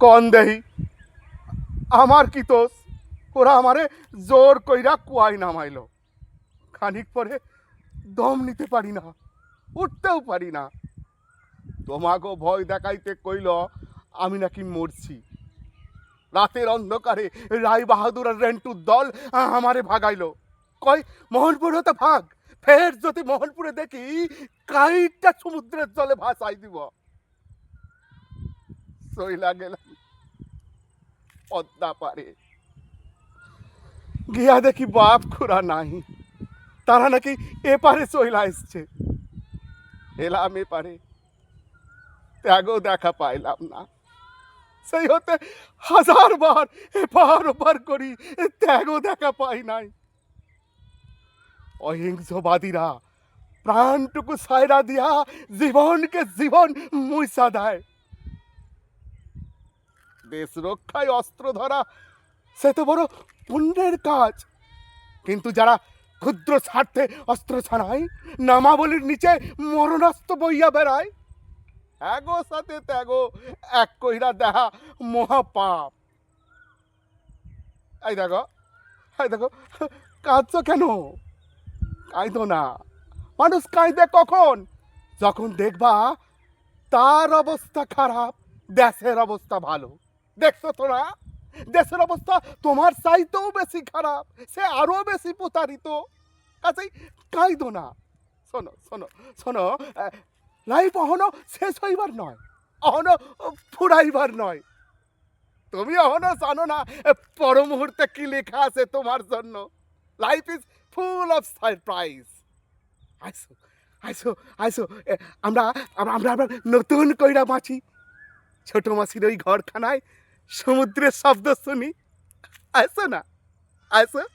কন দেহি আমার কি দোষ? ওরা আমারে জোর কইরা কুয়ায় নামাইলো। খানিক পরে দম নিতে পারি না, উঠতেও পারি না। তোমাকে ভয় দেখাইতে কইল আমি নাকি মরছি। রাতের অন্ধকারে রায় বাহাদুর আর রেন্টুর দল আমারে ভাগাইলো। কয় মোহনপুর হতে ভাগ, ফের যদি মোহনপুরে দেখি কাইটা সমুদ্রের জলে ভাসাই দিব। সইলা গেলাম পদ্মা পারে, গিয়া দেখি বাপ খুড়া নাই, তারা নাকি এপারে চইলা এসছে। এলাম এপারে, ত্যাগও দেখা পাইলাম না। সেই হতে হাজার বার এপার ওপার করি, ত্যাগও দেখা পাই নাই। অহিংসবাদীরা প্রাণটুকু সায়রা দিয়া জীবনকে জীবন মুইসা দেয়। দেশ রক্ষায় অস্ত্র ধরা সে তো বড় পুণ্যের কাজ, কিন্তু যারা ক্ষুদ্র স্বার্থে অস্ত্র ছাড়ায় নামাবলীর নিচে মরণাস্ত্র বইয়া বেড়ায়, ত্যাগো সাথে ত্যাগো এক কইরা দেখা মহাপাপ। এই দেখো, এই দেখো, কাঁদছো কেন? কাঁদো না। মানুষ কাঁদে কখন? যখন দেখবা তার অবস্থা খারাপ, দেশের অবস্থা ভালো। দেখছো তো না, দেশের অবস্থা তোমার চাইতেও বেশি খারাপ, সে আরো বেশি প্রতারিত। কাজেই কাঁদো না। শোনো শোনো শোনো, লাইফ অহনো শেষ হইবার নয়, অহনো ফুরাইবার নয়। তুমি অহনো জানো না পর মুহূর্তে কি লেখা আছে তোমার জন্য। Life is full of surprise. আইসো আইসো আইসো, আমরা আমরা আমরা নতুন কইরা বাঁচি। ছোট মাসির ওই ঘরখানায় সমুদ্রের শব্দ শুনি। আইসো না, আইসো।